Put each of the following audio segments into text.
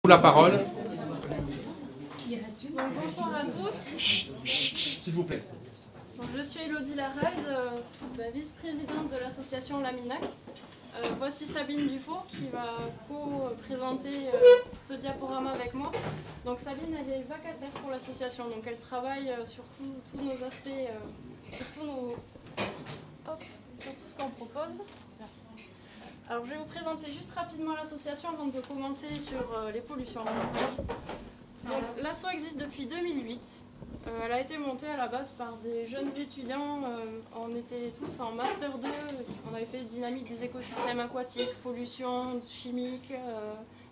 La parole. Bonsoir à tous. S'il vous plaît. Donc, je suis Elodie Larade, vice-présidente de l'association Laminac. Voici Sabine Dufaux qui va co-présenter ce diaporama avec moi. Donc Sabine, elle est vacataire pour l'association, donc elle travaille sur tous nos aspects, sur tout ce qu'on propose. Alors je vais vous présenter juste rapidement l'association avant de commencer sur les pollutions aromatiques. Donc l'asso existe depuis 2008. Elle a été montée à la base par des jeunes étudiants. On était tous en Master 2. On avait fait dynamique des écosystèmes aquatiques, pollution chimique,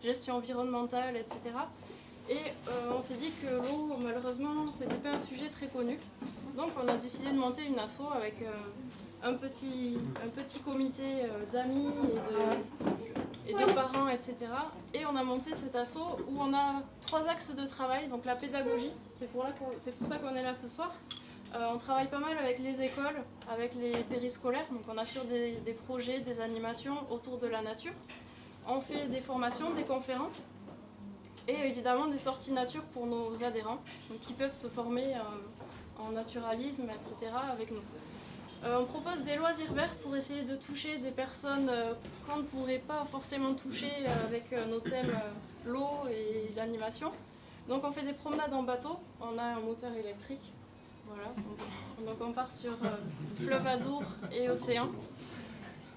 gestion environnementale, etc. Et on s'est dit que l'eau, malheureusement, c'était pas un sujet très connu. Donc on a décidé de monter une asso avec un petit comité d'amis et de parents, etc. Et on a monté cet asso où on a 3 axes de travail. Donc la pédagogie, c'est pour ça qu'on est là ce soir. On travaille pas mal avec les écoles, avec les périscolaires. Donc on assure des projets, des animations autour de la nature. On fait des formations, des conférences et évidemment des sorties nature pour nos adhérents, donc qui peuvent se former en naturalisme, etc. avec nous. On propose des loisirs verts pour essayer de toucher des personnes qu'on ne pourrait pas forcément toucher avec nos thèmes l'eau et l'animation. Donc on fait des promenades en bateau, on a un moteur électrique. Voilà. Donc on part sur fleuve Adour et océan.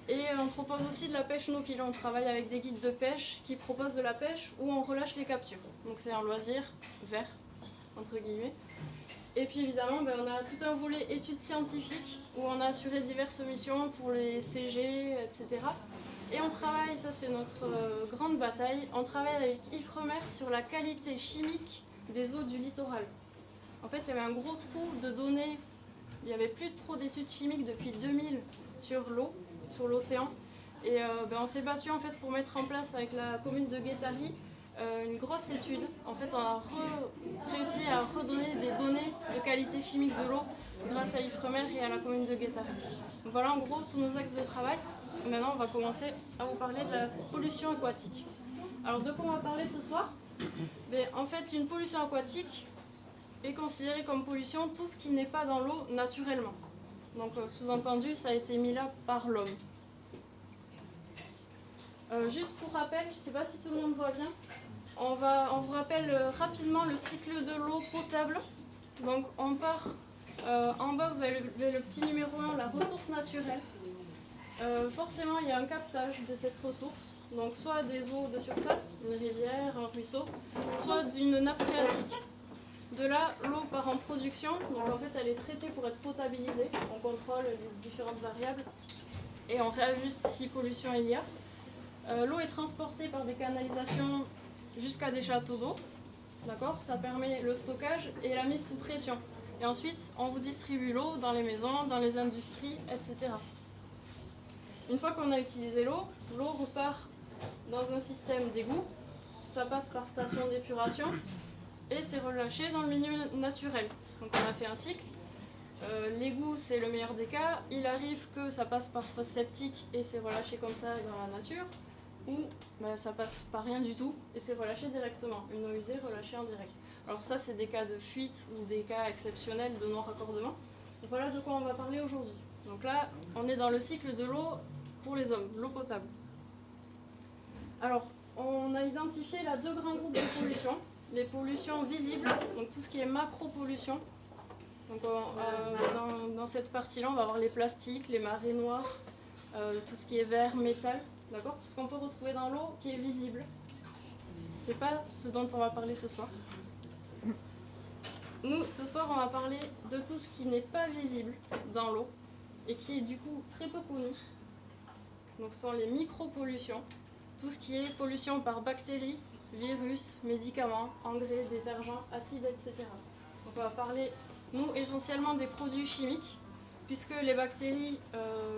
Et on propose aussi de la pêche no kill. On travaille avec des guides de pêche qui proposent de la pêche où on relâche les captures. Donc c'est un loisir vert, entre guillemets. Et puis évidemment, on a tout un volet études scientifiques où on a assuré diverses missions pour les CG, etc. Et on travaille, ça c'est notre grande bataille, on travaille avec Ifremer sur la qualité chimique des eaux du littoral. En fait, il y avait un gros trou de données, il n'y avait plus trop d'études chimiques depuis 2000 sur l'eau, sur l'océan. Et on s'est battu en fait pour mettre en place avec la commune de Guétari une grosse étude. En fait, on a réussi à redonner des données de qualité chimique de l'eau grâce à Ifremer et à la commune de Guétari. Donc voilà en gros tous nos axes de travail. Et maintenant, on va commencer à vous parler de la pollution aquatique. Alors de quoi on va parler ce soir ? En fait, une pollution aquatique est considérée comme pollution tout ce qui n'est pas dans l'eau naturellement. Donc sous-entendu, ça a été mis là par l'homme. Juste pour rappel, je ne sais pas si tout le monde voit bien, on vous rappelle rapidement le cycle de l'eau potable. Donc on part, en bas vous avez le petit numéro 1, la ressource naturelle. Forcément il y a un captage de cette ressource, donc soit des eaux de surface, une rivière, un ruisseau, soit d'une nappe phréatique. De là, l'eau part en production, donc en fait elle est traitée pour être potabilisée, on contrôle les différentes variables et on réajuste si pollution il y a. L'eau est transportée par des canalisations jusqu'à des châteaux d'eau, d'accord ? Ça permet le stockage et la mise sous pression. Et ensuite, on vous distribue l'eau dans les maisons, dans les industries, etc. Une fois qu'on a utilisé l'eau repart dans un système d'égout, ça passe par station d'épuration et c'est relâché dans le milieu naturel. Donc on a fait un cycle. L'égout, c'est le meilleur des cas. Il arrive que ça passe par fosse septique et c'est relâché comme ça dans la nature. Ou ça passe par rien du tout et c'est relâché directement, une eau usée relâchée en direct. Alors ça c'est des cas de fuite ou des cas exceptionnels de non-raccordement. Donc voilà de quoi on va parler aujourd'hui. Donc là on est dans le cycle de l'eau pour les hommes, l'eau potable. Alors on a identifié là 2 grands groupes de pollution. Les pollutions visibles, donc tout ce qui est macro-pollution. Donc dans cette partie-là on va avoir les plastiques, les marées noires, tout ce qui est verre, métal. D'accord ? Tout ce qu'on peut retrouver dans l'eau qui est visible. C'est pas ce dont on va parler ce soir. Nous, ce soir, on va parler de tout ce qui n'est pas visible dans l'eau et qui est du coup très peu connu. Donc ce sont les micropollutions. Tout ce qui est pollution par bactéries, virus, médicaments, engrais, détergents, acides, etc. Donc on va parler, nous, essentiellement des produits chimiques. Puisque les bactéries,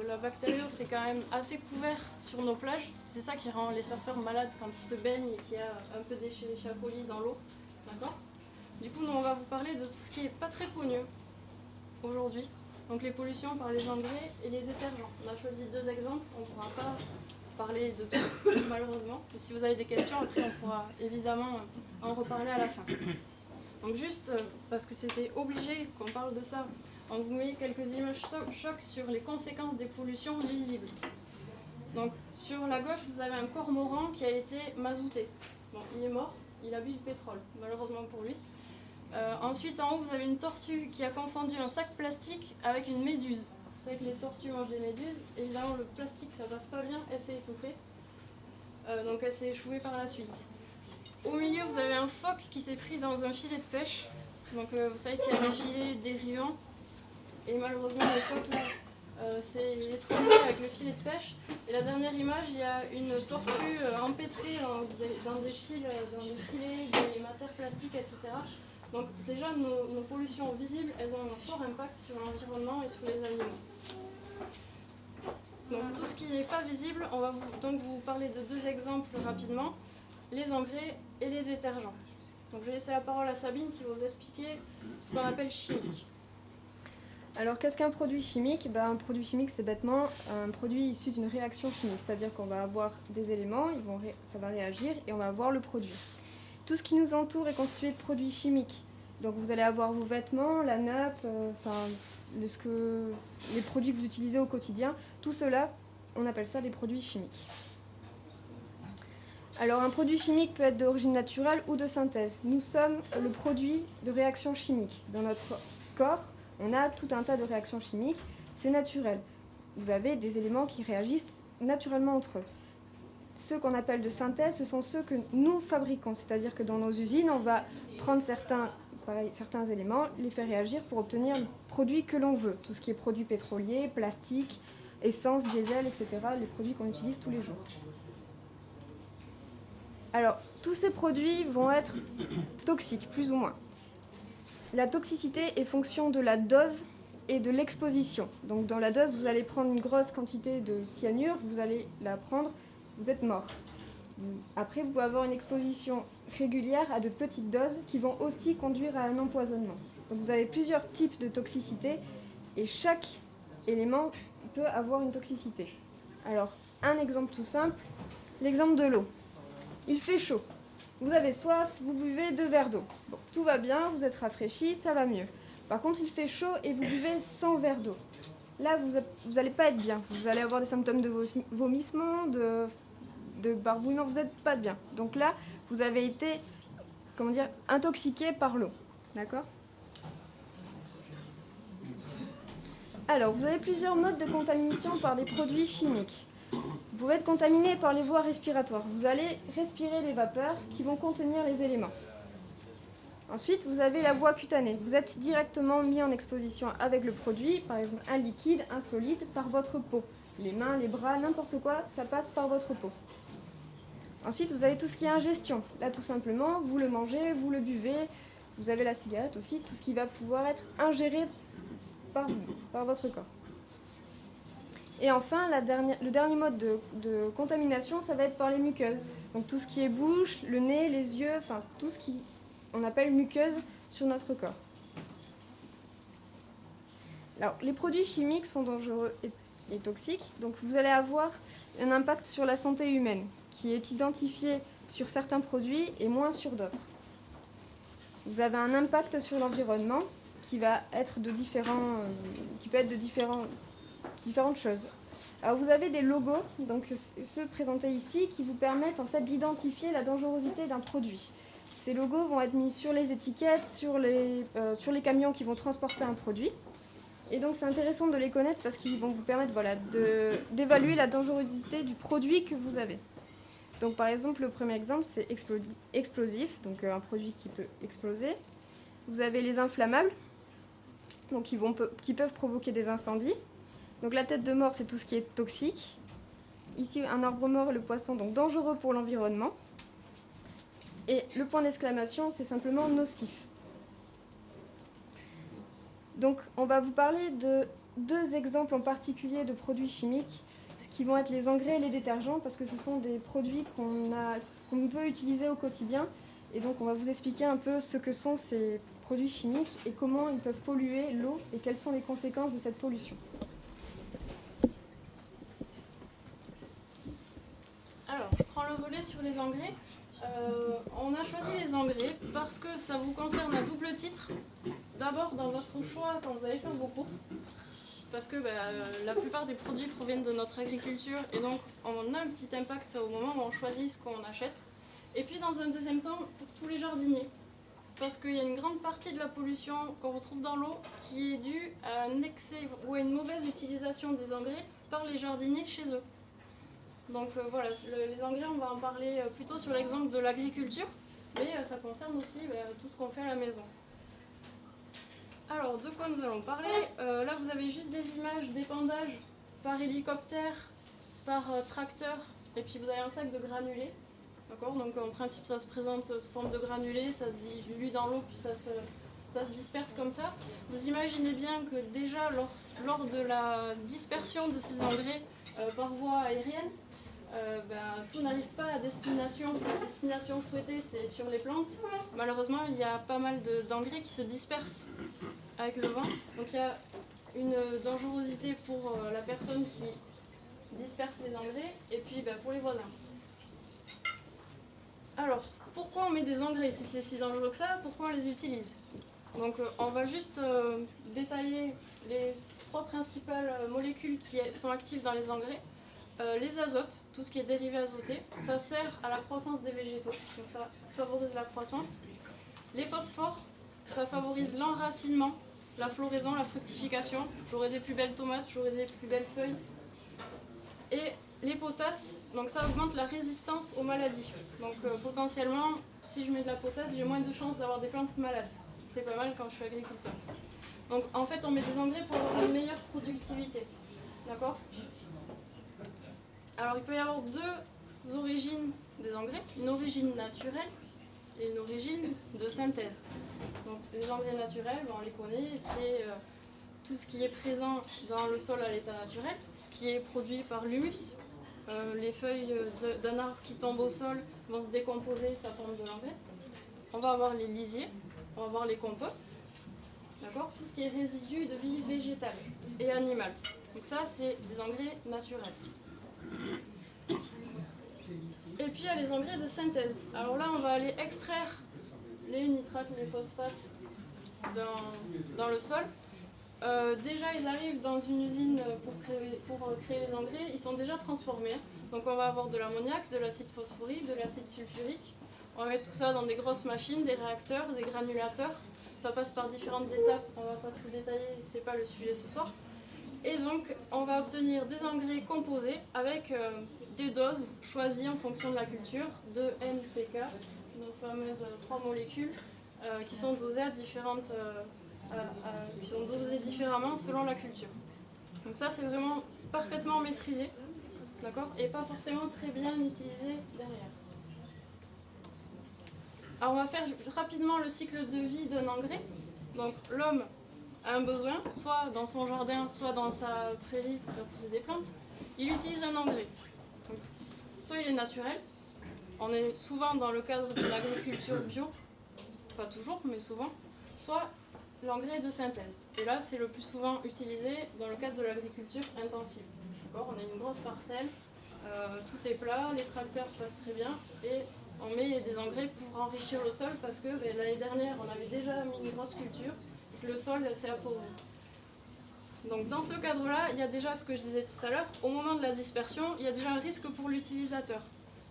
la bactériose c'est quand même assez couvert sur nos plages. C'est ça qui rend les surfeurs malades quand ils se baignent et qu'il y a un peu d'Escherichia coli dans l'eau. D'accord ? Du coup, nous on va vous parler de tout ce qui n'est pas très connu aujourd'hui. Donc les pollutions par les engrais et les détergents. On a choisi 2 exemples, on ne pourra pas parler de tout, malheureusement. Mais si vous avez des questions, après on pourra évidemment en reparler à la fin. Donc juste parce que c'était obligé qu'on parle de ça, on vous met quelques images chocs sur les conséquences des pollutions visibles. Donc sur la gauche, vous avez un cormoran qui a été mazouté. Donc il est mort, il a bu du pétrole, malheureusement pour lui. Ensuite, en haut, vous avez une tortue qui a confondu un sac plastique avec une méduse. C'est vrai que les tortues mangent des méduses. Évidemment, le plastique, ça passe pas bien, elle s'est étouffée. Donc elle s'est échouée par la suite. Au milieu, vous avez un phoque qui s'est pris dans un filet de pêche. Donc vous savez qu'il y a des filets dérivants. Et malheureusement, le phoque, là, il est trempé avec le filet de pêche. Et la dernière image, il y a une tortue empêtrée dans des filets, des matières plastiques, etc. Donc déjà, nos pollutions visibles, elles ont un fort impact sur l'environnement et sur les animaux. Donc tout ce qui n'est pas visible, on va donc vous parler de deux exemples rapidement, les engrais et les détergents. Donc je vais laisser la parole à Sabine qui va vous expliquer ce qu'on appelle chimique. Alors qu'est-ce qu'un produit chimique ? Un produit chimique, c'est bêtement un produit issu d'une réaction chimique, c'est-à-dire qu'on va avoir des éléments, ça va réagir et on va avoir le produit. Tout ce qui nous entoure est constitué de produits chimiques. Donc vous allez avoir vos vêtements, la nappe, les produits que vous utilisez au quotidien. Tout cela, on appelle ça des produits chimiques. Alors un produit chimique peut être d'origine naturelle ou de synthèse. Nous sommes le produit de réactions chimiques. Dans notre corps, on a tout un tas de réactions chimiques. C'est naturel. Vous avez des éléments qui réagissent naturellement entre eux. Ceux qu'on appelle de synthèse, ce sont ceux que nous fabriquons. C'est-à-dire que dans nos usines, on va prendre certains éléments, les faire réagir pour obtenir le produit que l'on veut. Tout ce qui est produits pétroliers, plastique, essence, diesel, etc. Les produits qu'on utilise tous les jours. Alors, tous ces produits vont être toxiques, plus ou moins. La toxicité est fonction de la dose et de l'exposition. Donc dans la dose, vous allez prendre une grosse quantité de cyanure, vous allez la prendre, vous êtes mort. Après, vous pouvez avoir une exposition régulière à de petites doses qui vont aussi conduire à un empoisonnement. Donc vous avez plusieurs types de toxicité et chaque élément peut avoir une toxicité. Alors, un exemple tout simple, l'exemple de l'eau. Il fait chaud. Vous avez soif, vous buvez 2 verres d'eau. Bon, tout va bien, vous êtes rafraîchi, ça va mieux. Par contre, il fait chaud et vous buvez 100 verres d'eau. Là, vous n'allez pas être bien. Vous allez avoir des symptômes de vomissement, de barbouillement, vous n'êtes pas bien. Donc là, vous avez été, intoxiqué par l'eau. D'accord ? Alors, vous avez plusieurs modes de contamination par des produits chimiques. Vous pouvez être contaminé par les voies respiratoires. Vous allez respirer les vapeurs qui vont contenir les éléments. Ensuite, vous avez la voie cutanée. Vous êtes directement mis en exposition avec le produit, par exemple un liquide, un solide, par votre peau. Les mains, les bras, n'importe quoi, ça passe par votre peau. Ensuite, vous avez tout ce qui est ingestion. Là, tout simplement, vous le mangez, vous le buvez. Vous avez la cigarette aussi, tout ce qui va pouvoir être ingéré par votre corps. Et enfin, le dernier mode de contamination, ça va être par les muqueuses. Donc tout ce qui est bouche, le nez, les yeux, enfin tout ce qu'on appelle muqueuse sur notre corps. Alors, les produits chimiques sont dangereux et toxiques, donc vous allez avoir un impact sur la santé humaine, qui est identifié sur certains produits et moins sur d'autres. Vous avez un impact sur l'environnement qui va être qui peut être de différentes choses. Alors vous avez des logos, donc ceux présentés ici, qui vous permettent en fait d'identifier la dangerosité d'un produit. Ces logos vont être mis sur les étiquettes, sur les camions qui vont transporter un produit. Et donc c'est intéressant de les connaître parce qu'ils vont vous permettre d'évaluer la dangerosité du produit que vous avez. Donc par exemple, le premier exemple, c'est explosif, donc un produit qui peut exploser. Vous avez les inflammables, donc qui peuvent provoquer des incendies. Donc la tête de mort, c'est tout ce qui est toxique. Ici, un arbre mort, le poisson, donc dangereux pour l'environnement. Et le point d'exclamation, c'est simplement nocif. Donc on va vous parler de 2 exemples en particulier de produits chimiques, qui vont être les engrais et les détergents, parce que ce sont des produits qu'on peut utiliser au quotidien. Et donc on va vous expliquer un peu ce que sont ces produits chimiques et comment ils peuvent polluer l'eau et quelles sont les conséquences de cette pollution. sur les engrais. On a choisi les engrais parce que ça vous concerne à double titre. D'abord dans votre choix quand vous allez faire vos courses, parce que la plupart des produits proviennent de notre agriculture et donc on a un petit impact au moment où on choisit ce qu'on achète. Et puis dans un deuxième temps pour tous les jardiniers, parce qu'il y a une grande partie de la pollution qu'on retrouve dans l'eau qui est due à un excès ou à une mauvaise utilisation des engrais par les jardiniers chez eux. Donc voilà, les engrais, on va en parler plutôt sur l'exemple de l'agriculture, mais ça concerne aussi tout ce qu'on fait à la maison. Alors, de quoi nous allons parler? Là, vous avez juste des images d'épandage par hélicoptère, par tracteur, et puis vous avez un sac de granulés. D'accord? Donc en principe, ça se présente sous forme de granulés, ça se dilue dans l'eau, puis ça se disperse comme ça. Vous imaginez bien que déjà, lors de la dispersion de ces engrais par voie aérienne, tout n'arrive pas à destination. La destination souhaitée, c'est sur les plantes. Malheureusement, il y a pas mal d'engrais qui se dispersent avec le vent. Donc il y a une dangerosité pour la personne qui disperse les engrais et puis pour les voisins. Alors, pourquoi on met des engrais si c'est si dangereux que ça? Pourquoi on les utilise? Donc on va juste détailler les 3 principales molécules qui sont actives dans les engrais. Les azotes, tout ce qui est dérivé azoté, ça sert à la croissance des végétaux, donc ça favorise la croissance. Les phosphores, ça favorise l'enracinement, la floraison, la fructification. J'aurai des plus belles tomates, j'aurai des plus belles feuilles. Et les potasses, donc ça augmente la résistance aux maladies. Donc potentiellement, si je mets de la potasse, j'ai moins de chances d'avoir des plantes malades. C'est pas mal quand je suis agriculteur. Donc en fait, on met des engrais pour avoir une meilleure productivité. D'accord ? Alors il peut y avoir 2 origines des engrais, une origine naturelle et une origine de synthèse. Donc les engrais naturels, on les connaît, c'est tout ce qui est présent dans le sol à l'état naturel, ce qui est produit par l'humus. Les feuilles d'un arbre qui tombe au sol vont se décomposer, ça forme de l'engrais. On va avoir les lisiers, on va avoir les composts, d'accord ? Tout ce qui est résidus de vie végétale et animale. Donc ça, c'est des engrais naturels. Et puis il y a les engrais de synthèse. Alors là, on va aller extraire les nitrates, les phosphates dans le sol. Déjà, ils arrivent dans une usine pour créer les engrais. Ils sont déjà transformés. Donc on va avoir de l'ammoniac, de l'acide phosphorique, de l'acide sulfurique. On va mettre tout ça dans des grosses machines, des réacteurs, des granulateurs. Ça passe par différentes étapes. On ne va pas tout détailler, c'est pas le sujet ce soir. Et donc, on va obtenir des engrais composés avec des doses choisies en fonction de la culture, de NPK, nos fameuses 3 molécules qui sont dosées qui sont dosées différemment selon la culture. Donc ça, c'est vraiment parfaitement maîtrisé, d'accord, et pas forcément très bien utilisé derrière. Alors, on va faire rapidement le cycle de vie d'un engrais. Donc, l'homme a un besoin, soit dans son jardin, soit dans sa prairie pour faire pousser des plantes, il utilise un engrais. Donc, soit il est naturel, on est souvent dans le cadre de l'agriculture bio, pas toujours, mais souvent, soit l'engrais de synthèse. Et là, c'est le plus souvent utilisé dans le cadre de l'agriculture intensive. D'accord ? On a une grosse parcelle, tout est plat, les tracteurs passent très bien, et on met des engrais pour enrichir le sol parce que l'année dernière, on avait déjà mis une grosse culture. Le sol s'est appauvri. Donc dans ce cadre-là, il y a déjà ce que je disais tout à l'heure, au moment de la dispersion, il y a déjà un risque pour l'utilisateur.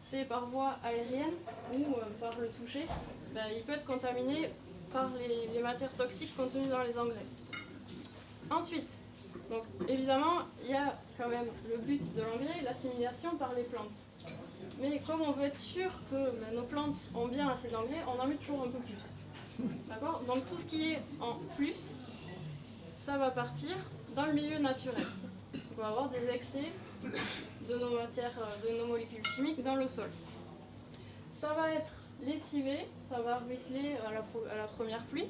C'est par voie aérienne ou par le toucher, il peut être contaminé par les matières toxiques contenues dans les engrais. Ensuite, donc, évidemment, il y a quand même le but de l'engrais, l'assimilation par les plantes. Mais comme on veut être sûr que nos plantes ont bien assez d'engrais, on en met toujours un peu plus. D'accord ? Donc tout ce qui est en plus, ça va partir dans le milieu naturel. Donc, on va avoir des excès de nos matières, de nos molécules chimiques dans le sol. Ça va être lessivé, ça va ruisseler à la première pluie,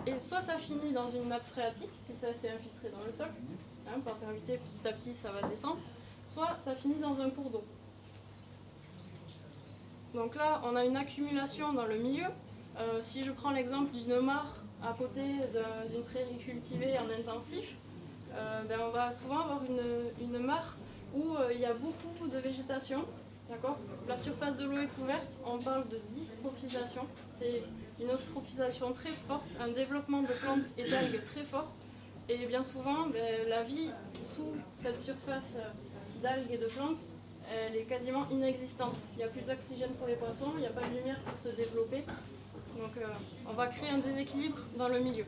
et soit ça finit dans une nappe phréatique, si ça s'est infiltré dans le sol, par gravité, petit à petit ça va descendre, soit ça finit dans un cours d'eau. Donc là, on a une accumulation dans le milieu. Si je prends l'exemple d'une mare à côté d'une prairie cultivée en intensif, on va souvent avoir une mare où il y a beaucoup de végétation D'accord ? La surface de l'eau est couverte, on parle de dystrophisation. C'est une eutrophisation très forte, un développement de plantes et d'algues très fort. Et bien souvent, la vie sous cette surface d'algues et de plantes, elle est quasiment inexistante. Il n'y a plus d'oxygène pour les poissons, il n'y a pas de lumière pour se développer. Donc on va créer un déséquilibre dans le milieu.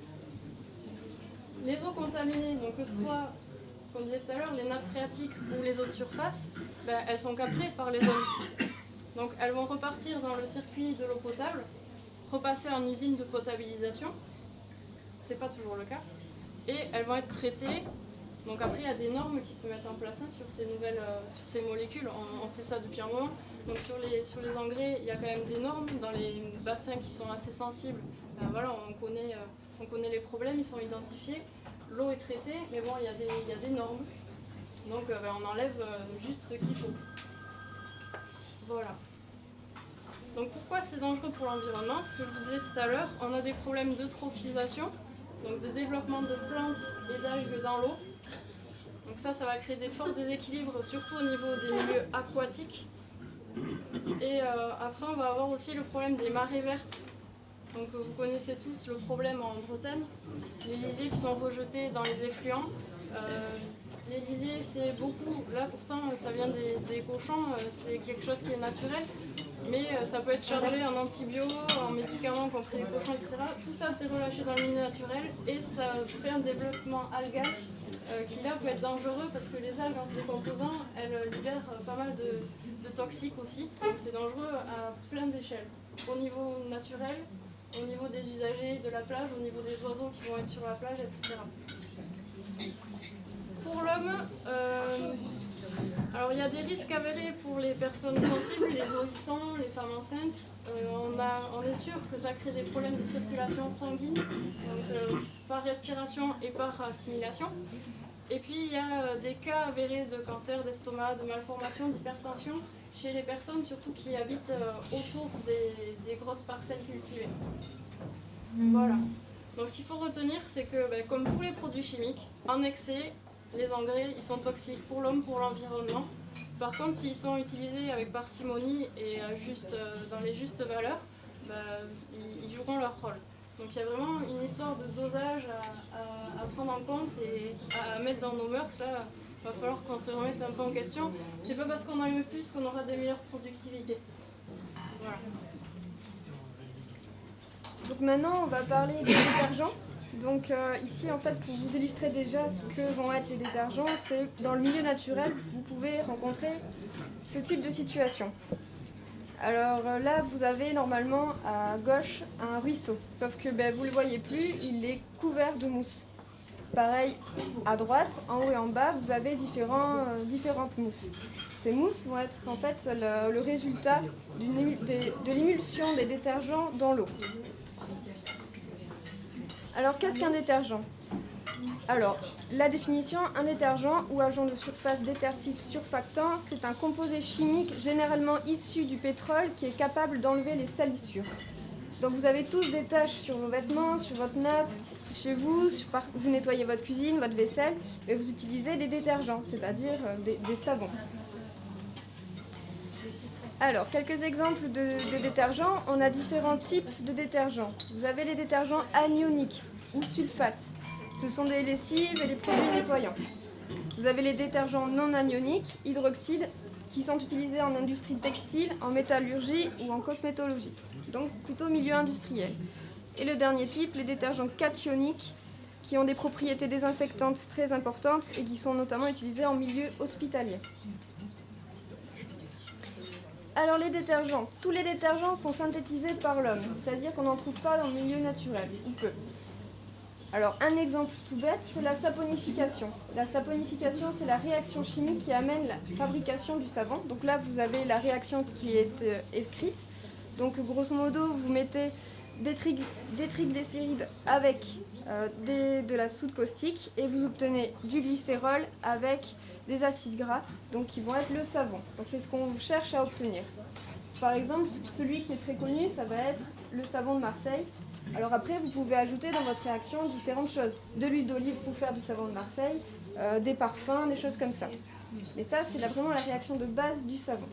Les eaux contaminées, donc que ce soit, ce qu'on disait tout à l'heure, les nappes phréatiques ou les eaux de surface, elles sont captées par les hommes. Donc elles vont repartir dans le circuit de l'eau potable, repasser en usine de potabilisation. C'est pas toujours le cas. Et elles vont être traitées. Donc après, il y a des normes qui se mettent en place sur ces nouvelles, sur ces molécules. On sait ça depuis un moment. Donc sur les engrais, il y a quand même des normes dans les bassins qui sont assez sensibles. Voilà, on connaît les problèmes, ils sont identifiés. L'eau est traitée, mais bon, il y a des normes. Donc on enlève juste ce qu'il faut. Voilà. Donc pourquoi c'est dangereux pour l'environnement? Ce que je vous disais tout à l'heure, on a des problèmes d'eutrophisation, donc de développement de plantes et d'algues dans l'eau. Donc ça va créer des forts déséquilibres, surtout au niveau des milieux aquatiques. Et après, on va avoir aussi le problème des marées vertes. Donc vous connaissez tous le problème en Bretagne, les lisiers qui sont rejetés dans les effluents. Les lisiers, c'est beaucoup, là pourtant ça vient des cochons, c'est quelque chose qui est naturel, mais ça peut être chargé en antibiotiques, en médicaments qu'ont pris les cochons, etc. Tout ça c'est relâché dans le milieu naturel et ça fait un développement algal qui là peut être dangereux parce que les algues en se décomposant, elles libèrent pas mal de toxiques aussi, donc c'est dangereux à plein d'échelles, au niveau naturel, au niveau des usagers de la plage, au niveau des oiseaux qui vont être sur la plage, etc. Pour l'homme, alors il y a des risques avérés pour les personnes sensibles, les nourrissons, les femmes enceintes. On est sûr que ça crée des problèmes de circulation sanguine, donc, par respiration et par assimilation. Et puis il y a des cas avérés de cancer d'estomac, de malformation, d'hypertension chez les personnes surtout qui habitent autour des grosses parcelles cultivées. Voilà. Donc ce qu'il faut retenir, c'est que comme tous les produits chimiques, en excès, les engrais, ils sont toxiques pour l'homme, pour l'environnement. Par contre, s'ils sont utilisés avec parcimonie et dans les justes valeurs, ils joueront leur rôle. Donc il y a vraiment une histoire de dosage à prendre en compte et à mettre dans nos mœurs. Là, il va falloir qu'on se remette un peu en question. C'est pas parce qu'on en met plus qu'on aura des meilleures productivités. Voilà. Donc maintenant, on va parler des détergents. Donc ici, en fait, pour vous illustrer déjà ce que vont être les détergents, c'est dans le milieu naturel, vous pouvez rencontrer ce type de situation. Alors là, vous avez normalement à gauche un ruisseau, sauf que vous ne le voyez plus, il est couvert de mousse. Pareil, à droite, en haut et en bas, vous avez différentes mousses. Ces mousses vont être en fait le résultat de l'émulsion des détergents dans l'eau. Alors, qu'est-ce qu'un détergent? Alors, la définition, un détergent ou agent de surface détersif surfactant, c'est un composé chimique généralement issu du pétrole qui est capable d'enlever les salissures. Donc vous avez tous des taches sur vos vêtements, sur votre nappe, chez vous, vous nettoyez votre cuisine, votre vaisselle, et vous utilisez des détergents, c'est-à-dire des savons. Alors, quelques exemples de détergents. On a différents types de détergents. Vous avez les détergents anioniques ou sulfates. Ce sont des lessives et des produits nettoyants. Vous avez les détergents non anioniques, hydroxydes, qui sont utilisés en industrie textile, en métallurgie ou en cosmétologie. Donc plutôt milieu industriel. Et le dernier type, les détergents cationiques, qui ont des propriétés désinfectantes très importantes et qui sont notamment utilisés en milieu hospitalier. Alors les détergents, tous les détergents sont synthétisés par l'homme, c'est-à-dire qu'on n'en trouve pas dans le milieu naturel, ou peu. Alors un exemple tout bête, c'est la saponification. La saponification, c'est la réaction chimique qui amène la fabrication du savon. Donc là, vous avez la réaction qui est écrite. Donc grosso modo, vous mettez des triglycérides avec de la soude caustique et vous obtenez du glycérol avec des acides gras, donc qui vont être le savon. Donc c'est ce qu'on cherche à obtenir. Par exemple, celui qui est très connu, ça va être le savon de Marseille. Alors après, vous pouvez ajouter dans votre réaction différentes choses. De l'huile d'olive pour faire du savon de Marseille, des parfums, des choses comme ça. Mais ça, c'est vraiment la réaction de base du savon.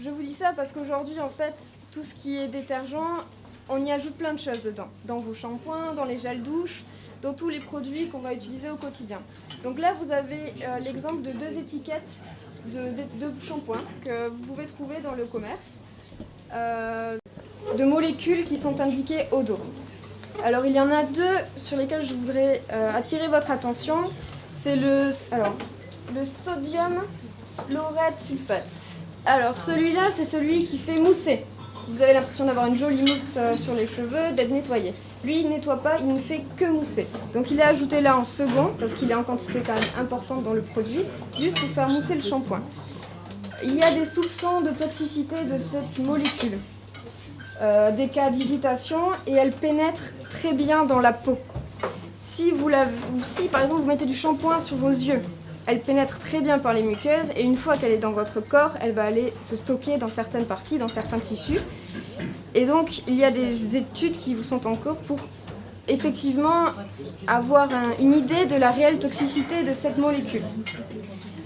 Je vous dis ça parce qu'aujourd'hui, en fait, tout ce qui est détergent, on y ajoute plein de choses dedans. Dans vos shampoings, dans les gels douche, dans tous les produits qu'on va utiliser au quotidien. Donc là, vous avez l'exemple de 2 étiquettes de shampoings que vous pouvez trouver dans le commerce, de molécules qui sont indiquées au dos. Alors il y en a 2 sur lesquelles je voudrais attirer votre attention. C'est le sodium laureth sulfate. Alors celui-là, c'est celui qui fait mousser. Vous avez l'impression d'avoir une jolie mousse sur les cheveux, d'être nettoyé. Lui, il ne nettoie pas, il ne fait que mousser. Donc il est ajouté là en second, parce qu'il est en quantité quand même importante dans le produit, juste pour faire mousser le shampoing. Il y a des soupçons de toxicité de cette molécule. Des cas d'irritation, et elle pénètre très bien dans la peau. Si par exemple vous mettez du shampoing sur vos yeux, elle pénètre très bien par les muqueuses, et une fois qu'elle est dans votre corps, elle va aller se stocker dans certaines parties, dans certains tissus. Et donc il y a des études qui vous sont en cours pour effectivement avoir une idée de la réelle toxicité de cette molécule.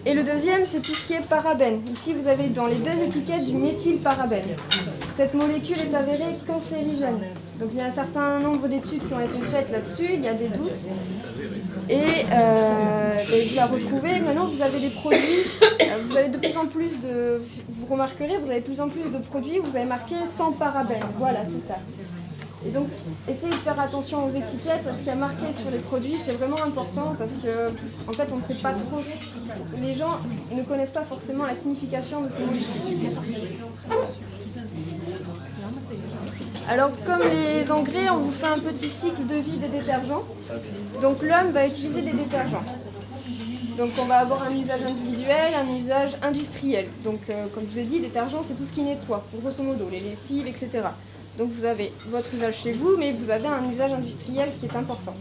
Et le deuxième, c'est tout ce qui est parabène. Ici, vous avez dans les 2 étiquettes du méthylparabène. Cette molécule est avérée cancérigène. Donc il y a un certain nombre d'études qui ont été faites là-dessus, il y a des doutes. Et vous la retrouvez. Maintenant, vous avez des produits, vous avez de plus en plus de... Vous remarquerez, vous avez de plus en plus de produits où vous avez marqué sans parabène. Voilà, c'est ça. Et donc, essayez de faire attention aux étiquettes, à ce qui est marqué sur les produits, c'est vraiment important parce que, en fait, on ne sait pas trop. Les gens ne connaissent pas forcément la signification de ces molécules. Alors, comme les engrais, on vous fait un petit cycle de vie des détergents. Donc, l'homme va utiliser des détergents. Donc, on va avoir un usage individuel, un usage industriel. Donc, comme je vous ai dit, détergent, c'est tout ce qui nettoie, grosso modo, les lessives, etc. Donc vous avez votre usage chez vous, mais vous avez un usage industriel qui est important.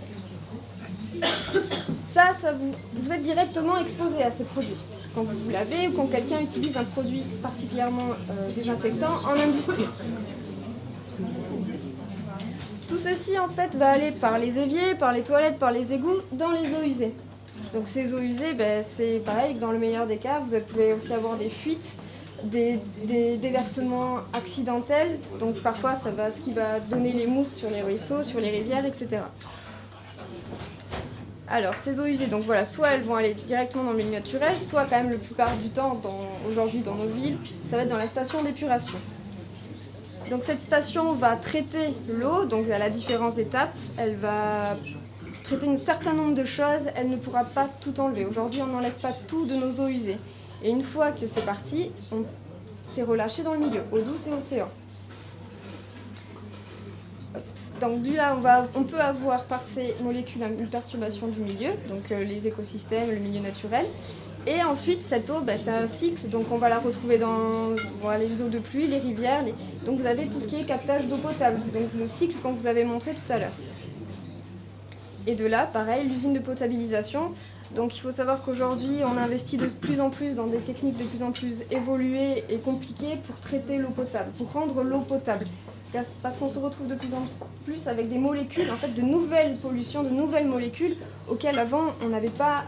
Vous êtes directement exposé à ces produits. Quand vous vous lavez ou quand quelqu'un utilise un produit particulièrement désinfectant en industrie. Tout ceci en fait va aller par les éviers, par les toilettes, par les égouts, dans les eaux usées. Donc ces eaux usées, c'est pareil, dans le meilleur des cas, vous pouvez aussi avoir des fuites, des déversements accidentels, donc parfois ce qui va donner les mousses sur les ruisseaux, sur les rivières, etc. Alors ces eaux usées, donc voilà, soit elles vont aller directement dans le milieu naturel, soit quand même le plupart du temps, aujourd'hui dans nos villes, ça va être dans la station d'épuration. Donc cette station va traiter l'eau, donc à la différentes étapes, elle va traiter un certain nombre de choses, elle ne pourra pas tout enlever. Aujourd'hui on n'enlève pas tout de nos eaux usées. Et une fois que c'est parti, c'est relâché dans le milieu, eau douce et océan. Donc du là, on peut avoir par ces molécules une perturbation du milieu, donc les écosystèmes, le milieu naturel. Et ensuite, cette eau, c'est un cycle, donc on va la retrouver dans les eaux de pluie, les rivières. Donc vous avez tout ce qui est captage d'eau potable, donc le cycle qu'on vous avait montré tout à l'heure. Et de là, pareil, l'usine de potabilisation. Donc il faut savoir qu'aujourd'hui, on investit de plus en plus dans des techniques de plus en plus évoluées et compliquées pour traiter l'eau potable, pour rendre l'eau potable. Parce qu'on se retrouve de plus en plus avec des molécules, en fait, de nouvelles pollutions, de nouvelles molécules auxquelles avant on n'avait pas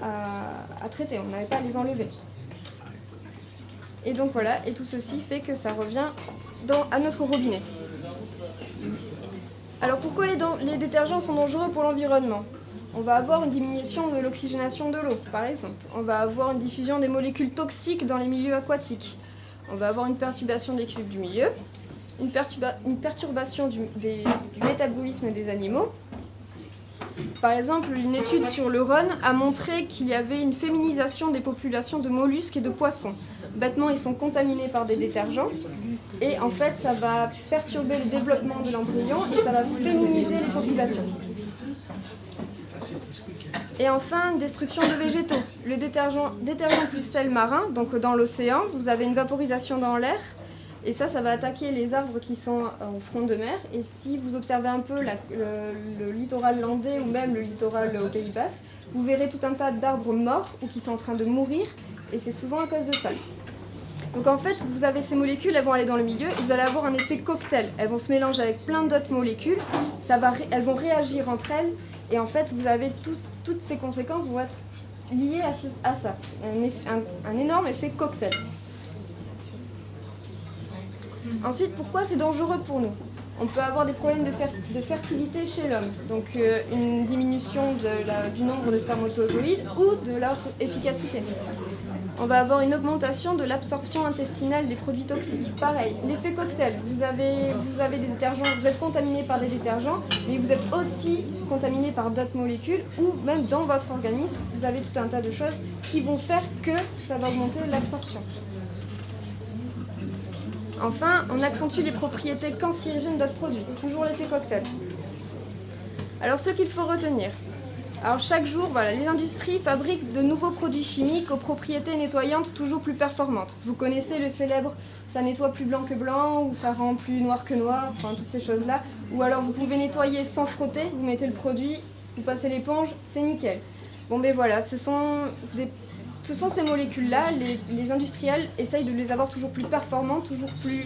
à traiter, on n'avait pas à les enlever. Et donc voilà, et tout ceci fait que ça revient à notre robinet. Alors pourquoi les détergents sont dangereux pour l'environnement ? On va avoir une diminution de l'oxygénation de l'eau, par exemple. On va avoir une diffusion des molécules toxiques dans les milieux aquatiques. On va avoir une perturbation des l'équilibre du milieu, une perturbation du métabolisme des animaux. Par exemple, une étude sur le Rhône a montré qu'il y avait une féminisation des populations de mollusques et de poissons. Bêtement, ils sont contaminés par des détergents et en fait, ça va perturber le développement de l'embryon et ça va féminiser les populations. Et enfin, une destruction de végétaux. Le détergent plus sel marin, donc dans l'océan, vous avez une vaporisation dans l'air. Et ça va attaquer les arbres qui sont au front de mer. Et si vous observez un peu le littoral landais ou même le littoral au Pays Basque, vous verrez tout un tas d'arbres morts ou qui sont en train de mourir. Et c'est souvent à cause de ça. Donc en fait, vous avez ces molécules, elles vont aller dans le milieu et vous allez avoir un effet cocktail. Elles vont se mélanger avec plein d'autres molécules. Elles vont réagir entre elles. Et en fait, vous avez toutes ces conséquences vont être liées à ça. Un énorme effet cocktail. Ensuite, pourquoi c'est dangereux pour nous? On peut avoir des problèmes de fertilité chez l'homme, donc une diminution du nombre de spermatozoïdes ou de leur efficacité. On va avoir une augmentation de l'absorption intestinale des produits toxiques. Pareil, l'effet cocktail. Vous avez des détergents, vous êtes contaminé par des détergents, mais vous êtes aussi contaminé par d'autres molécules, ou même dans votre organisme, vous avez tout un tas de choses qui vont faire que ça va augmenter l'absorption. Enfin, on accentue les propriétés cancérigènes d'autres produits, toujours l'effet cocktail. Alors, ce qu'il faut retenir. Alors, chaque jour, les industries fabriquent de nouveaux produits chimiques aux propriétés nettoyantes toujours plus performantes. Vous connaissez le célèbre « ça nettoie plus blanc que blanc » ou « ça rend plus noir que noir », enfin toutes ces choses-là. Ou alors, vous pouvez nettoyer sans frotter, vous mettez le produit, vous passez l'éponge, c'est nickel. Bon, ben voilà, ce sont ces molécules-là, les industriels essayent de les avoir toujours plus performantes, toujours plus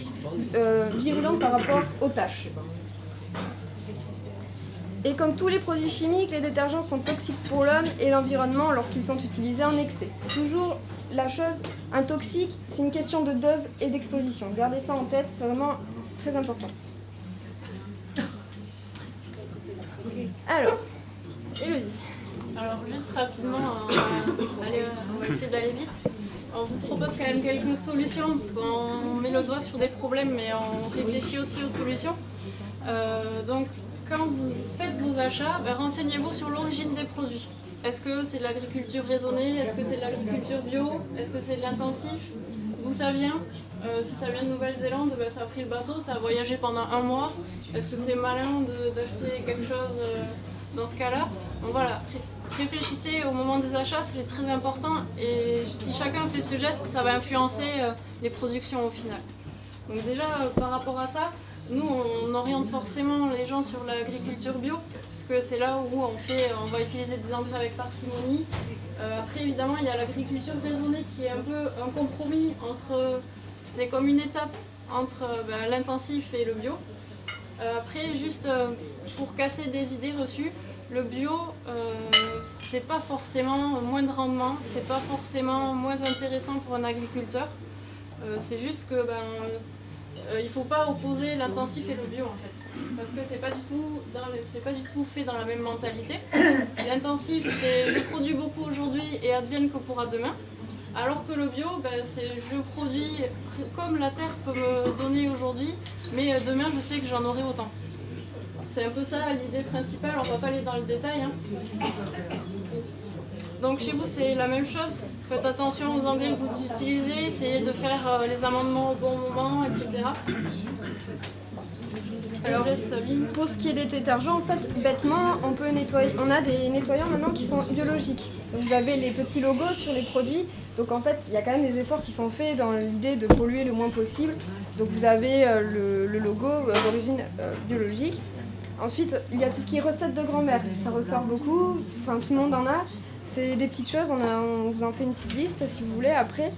virulentes par rapport aux tâches. Et comme tous les produits chimiques, les détergents sont toxiques pour l'homme et l'environnement lorsqu'ils sont utilisés en excès. Toujours la chose, un toxique, c'est une question de dose et d'exposition. Gardez ça en tête, c'est vraiment très important. Alors, Élodie. Alors juste rapidement, on va essayer d'aller vite. On vous propose quand même quelques solutions, parce qu'on met le doigt sur des problèmes, mais on réfléchit aussi aux solutions. Donc quand vous faites vos achats, renseignez-vous sur l'origine des produits. Est-ce que c'est de l'agriculture raisonnée? Est-ce que c'est de l'agriculture bio? Est-ce que c'est de l'intensif? D'où ça vient? Si ça vient de Nouvelle-Zélande, ça a pris le bateau, ça a voyagé pendant 1 mois. Est-ce que c'est malin d'acheter quelque chose dans ce cas-là? Donc voilà, réfléchissez au moment des achats, c'est très important. Et si chacun fait ce geste, ça va influencer les productions au final. Donc déjà, par rapport à ça, nous, on oriente forcément les gens sur l'agriculture bio, puisque c'est là où on va utiliser des engrais avec parcimonie. Après, évidemment, il y a l'agriculture raisonnée qui est un peu un compromis entre... C'est comme une étape entre l'intensif et le bio. Après, juste pour casser des idées reçues, le bio, c'est pas forcément moins de rendement, c'est pas forcément moins intéressant pour un agriculteur. C'est juste que il faut pas opposer l'intensif et le bio en fait, parce que c'est pas du tout fait dans la même mentalité. L'intensif, c'est je produis beaucoup aujourd'hui et advienne que pourra demain. Alors que le bio, c'est je produis comme la terre peut me donner aujourd'hui, mais demain je sais que j'en aurai autant. C'est un peu ça l'idée principale, on va pas aller dans le détail. Donc chez vous c'est la même chose, faites attention aux engrais que vous utilisez, essayez de faire les amendements au bon moment, etc. Alors pour ce qui est des détergents, en fait, bêtement, on peut nettoyer. On a des nettoyants maintenant qui sont biologiques. Vous avez les petits logos sur les produits. Donc en fait, il y a quand même des efforts qui sont faits dans l'idée de polluer le moins possible. Donc vous avez le logo d'origine biologique. Ensuite, il y a tout ce qui est recettes de grand-mère. Ça ressort beaucoup, enfin tout le monde en a. C'est des petites choses, on vous en fait une petite liste si vous voulez après.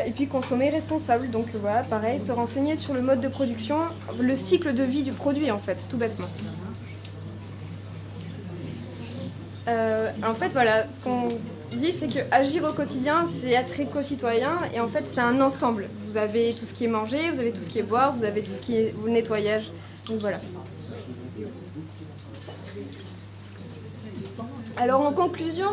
Et puis consommer responsable. Donc voilà, pareil, se renseigner sur le mode de production, le cycle de vie du produit en fait, tout bêtement. En fait, voilà, ce qu'on dit, c'est que agir au quotidien, c'est être éco-citoyen, et en fait, c'est un ensemble. Vous avez tout ce qui est manger, vous avez tout ce qui est boire, vous avez tout ce qui est nettoyage. Donc voilà. Alors en conclusion,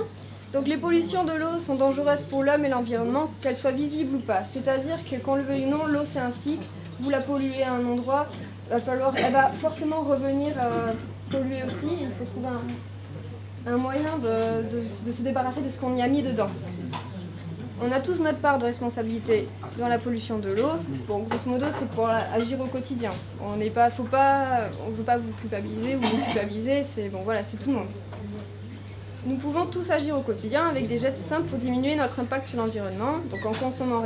donc les pollutions de l'eau sont dangereuses pour l'homme et l'environnement, qu'elles soient visibles ou pas. C'est-à-dire que qu'on le veuille ou non, l'eau c'est un cycle. Vous la polluez à un endroit, elle va forcément revenir polluer aussi. Il faut trouver un moyen de se débarrasser de ce qu'on y a mis dedans. On a tous notre part de responsabilité dans la pollution de l'eau. Bon, grosso modo, c'est pour agir au quotidien. On ne veut pas vous culpabiliser ou vous culpabiliser. C'est bon, voilà, c'est tout le monde. Nous pouvons tous agir au quotidien avec des gestes simples pour diminuer notre impact sur l'environnement, donc en consommant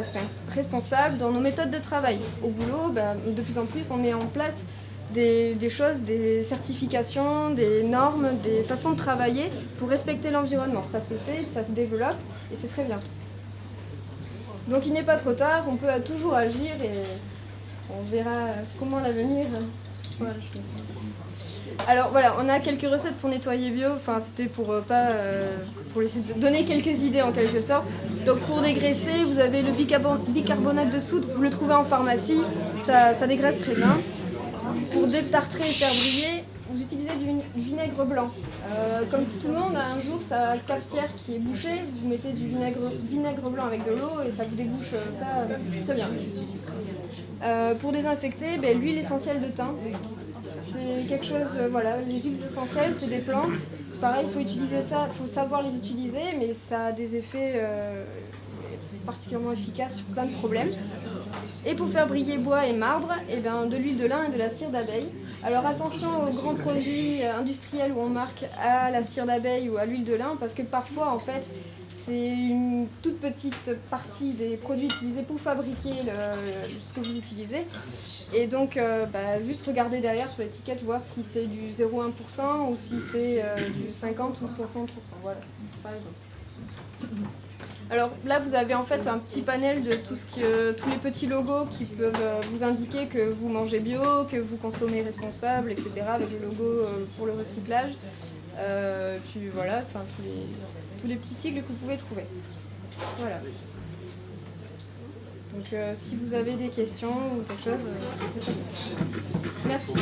responsable dans nos méthodes de travail. Au boulot, de plus en plus, on met en place des choses, des certifications, des normes, des façons de travailler pour respecter l'environnement. Ça se fait, ça se développe et c'est très bien. Donc il n'est pas trop tard, on peut toujours agir et on verra comment l'avenir Voilà, je fais. Alors voilà, on a quelques recettes pour nettoyer bio, enfin c'était pour pour essayer de donner quelques idées en quelque sorte. Donc pour dégraisser, vous avez le bicarbonate de soude, vous le trouvez en pharmacie, ça dégraisse très bien. Pour détartrer et faire briller, vous utilisez du vinaigre blanc. Comme tout le monde, un jour sa cafetière qui est bouchée, vous mettez du vinaigre blanc avec de l'eau et ça vous débouche ça très bien. Pour désinfecter, l'huile essentielle de thym. C'est quelque chose, voilà, les huiles essentielles, c'est des plantes. Pareil, il faut utiliser ça, il faut savoir les utiliser, mais ça a des effets particulièrement efficaces sur plein de problèmes. Et pour faire briller bois et marbre, de l'huile de lin et de la cire d'abeille. Alors attention aux grands produits industriels où on marque à la cire d'abeille ou à l'huile de lin, parce que parfois, en fait, c'est une toute petite partie des produits utilisés pour fabriquer ce que vous utilisez. Et donc, juste regarder derrière sur l'étiquette, voir si c'est du 0,1% ou si c'est du 50 ou 60%. Voilà, par exemple. Alors là, vous avez en fait un petit panel de tous les petits logos qui peuvent vous indiquer que vous mangez bio, que vous consommez responsable, etc. avec le logo pour le recyclage. Puis voilà, enfin tous les petits sigles que vous pouvez trouver. Voilà. Donc si vous avez des questions ou quelque chose, merci.